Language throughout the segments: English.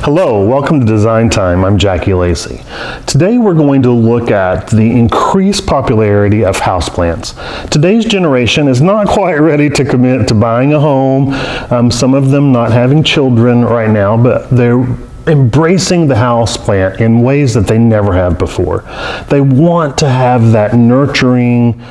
Hello, welcome to Design Time. I'm Jackie Lacey. Today we're going to look at the increased popularity of houseplants. Today's generation is not quite ready to commit to buying a home. Some of them not having children right now, but they're embracing the houseplant in ways that they never have before. They want to have that nurturing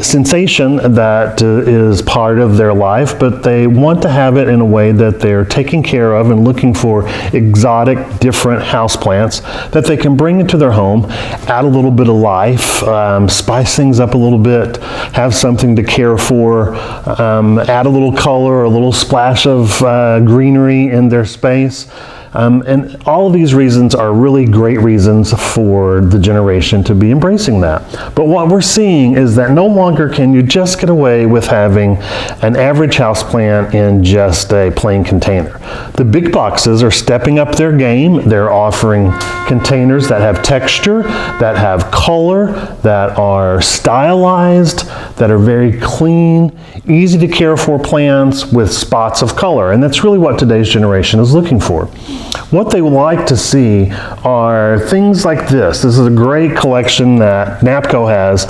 sensation that is part of their life, but they want to have it in a way that they're taking care of and looking for exotic, different houseplants that they can bring into their home, add a little bit of life, spice things up a little bit, have something to care for, add a little color, a little splash of greenery in their space. And all of these reasons are really great reasons for the generation to be embracing that. But what we're seeing is that no longer can you just get away with having an average houseplant in just a plain container. The big boxes are stepping up their game. They're offering containers that have texture, that have color, that are stylized, that are very clean, easy to care for plants with spots of color. And that's really what today's generation is looking for. What they would like to see are things like this. This is a great collection that NAPCO has,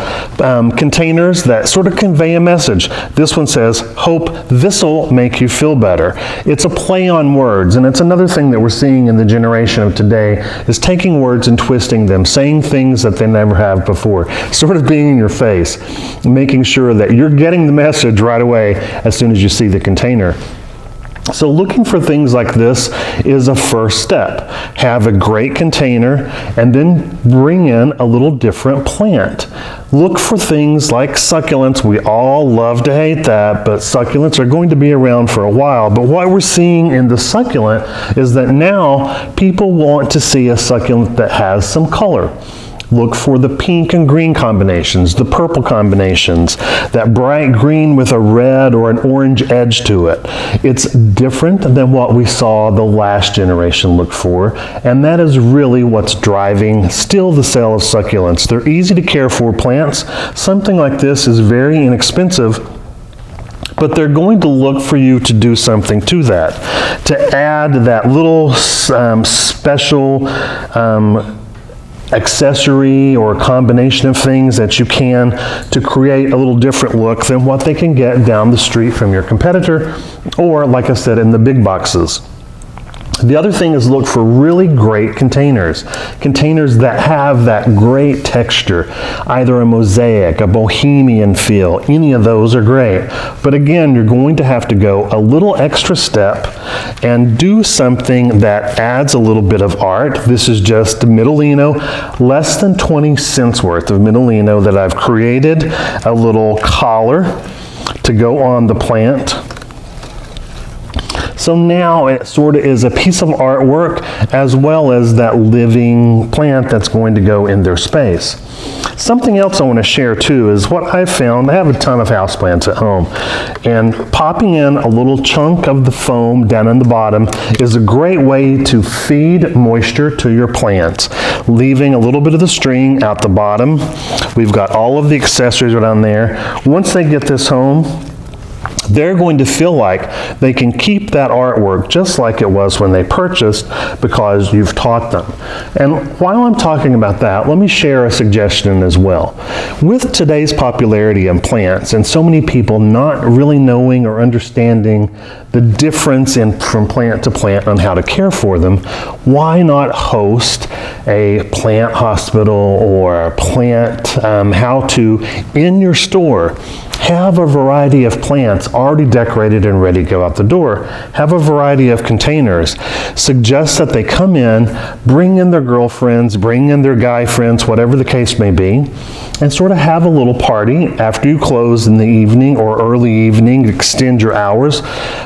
containers that sort of convey a message. This one says, "Hope this'll make you feel better." It's a play on words, and it's another thing that we're seeing in the generation of today is taking words and twisting them, saying things that they never have before, sort of being in your face, making sure that you're getting the message right away as soon as you see the container. So looking for things like this is a first step. Have a great container and then bring in a little different plant. Look for things like succulents. We all love to hate that, but succulents are going to be around for a while. But what we're seeing in the succulent is that now people want to see a succulent that has some color. Look for the pink and green combinations, the purple combinations, that bright green with a red or an orange edge to it. It's different than what we saw the last generation look for, and that is really what's driving still the sale of succulents. They're easy to care for plants. Something like this is very inexpensive, but they're going to look for you to do something to that, to add that little special accessory or a combination of things that you can to create a little different look than what they can get down the street from your competitor or, like I said, in the big boxes. The other thing is look for really great containers. Containers that have that great texture, either a mosaic, a bohemian feel, any of those are great. But again, you're going to have to go a little extra step and do something that adds a little bit of art. This is just Middlino, less than 20 cents worth of Middlino that I've created, a little collar to go on the plant. So now it sort of is a piece of artwork as well as that living plant that's going to go in their space. Something else I want to share too is what I've found. I have a ton of houseplants at home, and popping in a little chunk of the foam down in the bottom is a great way to feed moisture to your plants, leaving a little bit of the string out the bottom. We've got all of the accessories down there. Once they get this home, they're going to feel like they can keep that artwork just like it was when they purchased because you've taught them. And while I'm talking about that, let me share a suggestion as well. With today's popularity in plants and so many people not really knowing or understanding the difference from plant to plant on how to care for them, why not host a plant hospital or a plant how-to in your store? Have a variety of plants already decorated and ready to go out the door. Have a variety of containers. Suggest that they come in, bring in their girlfriends, bring in their guy friends, whatever the case may be, and sort of have a little party after you close in the evening or early evening. Extend your hours,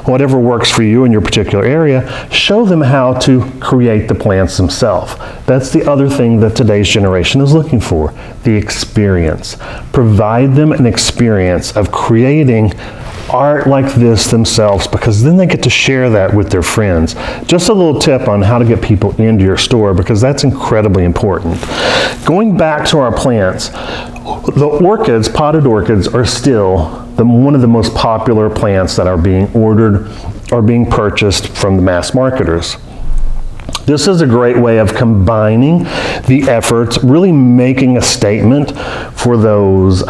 whatever works for you in your particular area. Show them how to create the plants themselves. That's the other thing that today's generation is looking for, the experience. Provide them an experience of creating art like this themselves, because then they get to share that with their friends. Just a little tip on how to get people into your store, because that's incredibly important. Going back to our plants, the orchids, potted orchids, are still one of the most popular plants that are being ordered or being purchased from the mass marketers. This is a great way of combining the efforts, really making a statement for those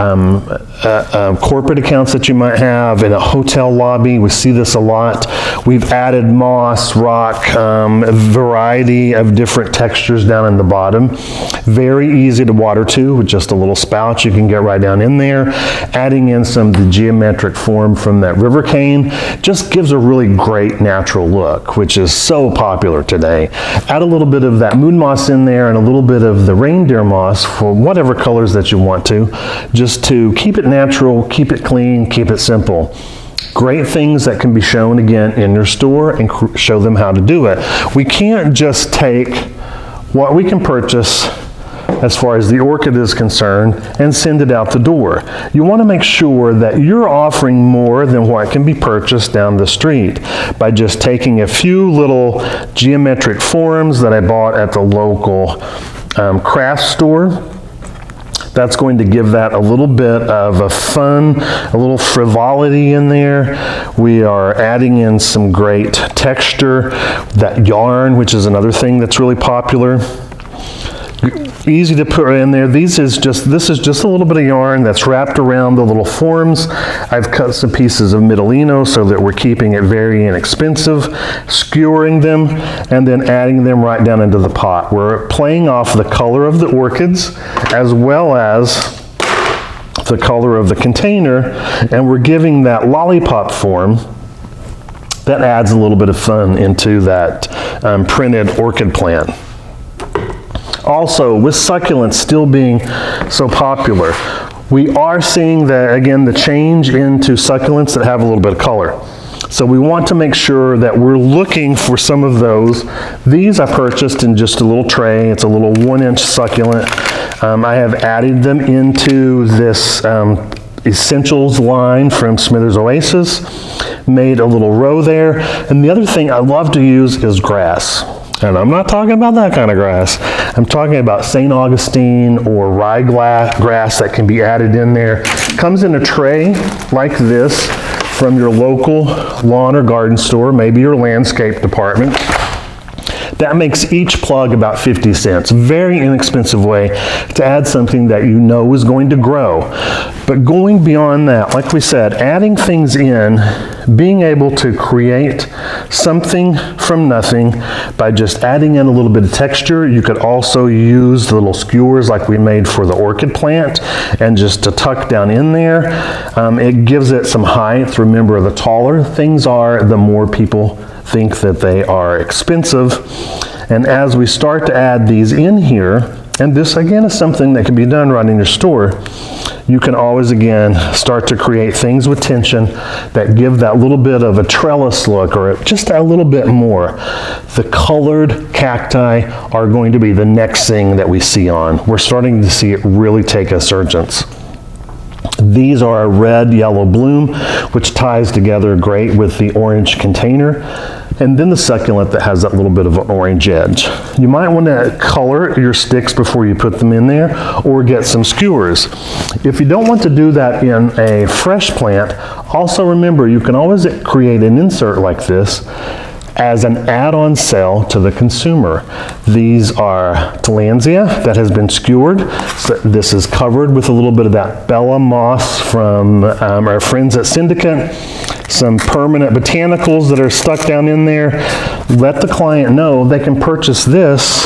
corporate accounts that you might have in a hotel lobby. We see this a lot. We've added moss, rock, a variety of different textures down in the bottom. Very easy to water to with just a little spout. You can get right down in there. Adding in some of the geometric form from that river cane just gives a really great natural look, which is so popular today. Add a little bit of that moon moss in there and a little bit of the reindeer moss for whatever colors that you want to, just to keep it natural, keep it clean, keep it simple. Great things that can be shown again in your store and show them how to do it. We can't just take what we can purchase as far as the orchid is concerned and send it out the door. You want to make sure that you're offering more than what can be purchased down the street by just taking a few little geometric forms that I bought at the local craft store. That's going to give that a little bit of a fun, a little frivolity in there. We are adding in some great texture, that yarn, which is another thing that's really popular. Easy to put in there. This is just a little bit of yarn that's wrapped around the little forms. I've cut some pieces of Midolino so that we're keeping it very inexpensive, skewering them, and then adding them right down into the pot. We're playing off the color of the orchids as well as the color of the container, and we're giving that lollipop form that adds a little bit of fun into that printed orchid plant. Also, with succulents still being so popular, we are seeing that, again, the change into succulents that have a little bit of color. So we want to make sure that we're looking for some of those. These I purchased in just a little tray. It's a little 1-inch succulent. I have added them into this Essentials line from Smithers Oasis. Made a little row there. And the other thing I love to use is grass. And I'm not talking about that kind of grass. I'm talking about St. Augustine or ryegrass that can be added in there. Comes in a tray like this from your local lawn or garden store, maybe your landscape department. That makes each plug about 50 cents. Very inexpensive way to add something that you know is going to grow. But going beyond that, like we said, adding things in, being able to create something from nothing by just adding in a little bit of texture. You could also use the little skewers like we made for the orchid plant and just to tuck down in there. It gives it some height. Remember, the taller things are, the more people think that they are expensive. And as we start to add these in here, and this again is something that can be done right in your store, you can always again start to create things with tension that give that little bit of a trellis look or just a little bit more. The colored cacti are going to be the next thing that we see on. We're starting to see it really take a resurgence. These are a red, yellow bloom, which ties together great with the orange container. And then the succulent that has that little bit of an orange edge. You might want to color your sticks before you put them in there, or get some skewers. If you don't want to do that in a fresh plant, also remember you can always create an insert like this as an add-on sale to the consumer. These are Tillandsia that has been skewered. So this is covered with a little bit of that Bella moss from our friends at Syndicate. Some permanent botanicals that are stuck down in there. Let the client know they can purchase this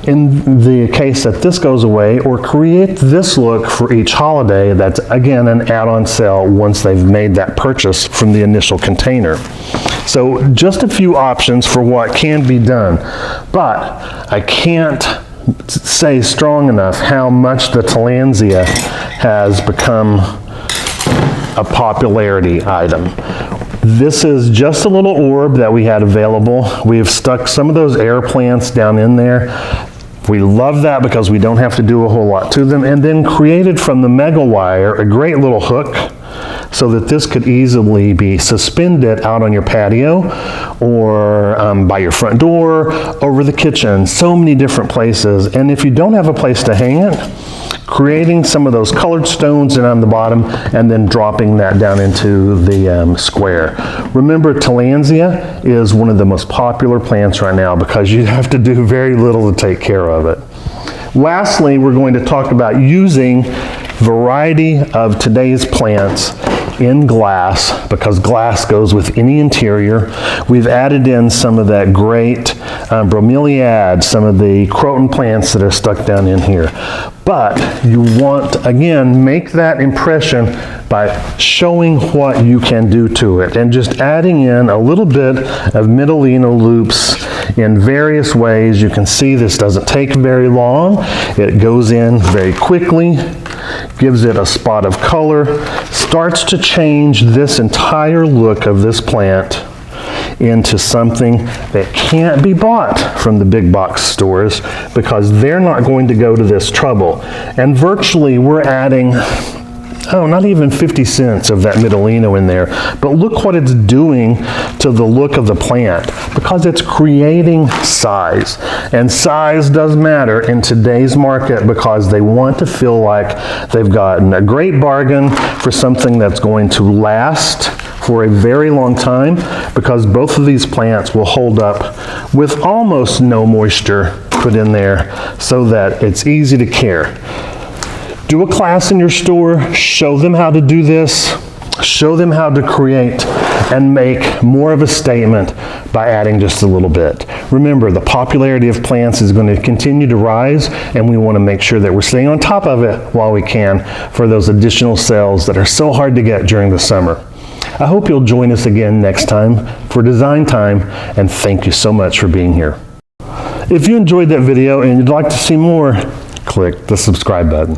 in the case that this goes away, or create this look for each holiday. That's again an add-on sale once they've made that purchase from the initial container. So just a few options for what can be done, but I can't say strong enough how much the Tillandsia has become a popularity item. This is just a little orb that we had available. We've stuck some of those air plants down in there. We love that because we don't have to do a whole lot to them, and then created from the mega wire a great little hook so that this could easily be suspended out on your patio or by your front door, over the kitchen, so many different places. And if you don't have a place to hang it, creating some of those colored stones on the bottom and then dropping that down into the square. Remember, Tillandsia is one of the most popular plants right now because you have to do very little to take care of it. Lastly, we're going to talk about using variety of today's plants in glass, because glass goes with any interior. We've added in some of that great bromeliad, some of the croton plants that are stuck down in here. But you want, again, make that impression by showing what you can do to it and just adding in a little bit of Midolino loops in various ways. You can see this doesn't take very long. It goes in very quickly, gives it a spot of color, starts to change this entire look of this plant into something that can't be bought from the big box stores because they're not going to go to this trouble. And virtually we're adding, not even 50 cents of that Midolino in there, but look what it's doing to the look of the plant because it's creating size. And size does matter in today's market because they want to feel like they've gotten a great bargain for something that's going to last for a very long time, because both of these plants will hold up with almost no moisture put in there so that it's easy to care. Do a class in your store, show them how to do this, show them how to create and make more of a statement by adding just a little bit. Remember, the popularity of plants is going to continue to rise, and we want to make sure that we're staying on top of it while we can for those additional sales that are so hard to get during the summer. I hope you'll join us again next time for Design Time, and thank you so much for being here. If you enjoyed that video and you'd like to see more, click the subscribe button.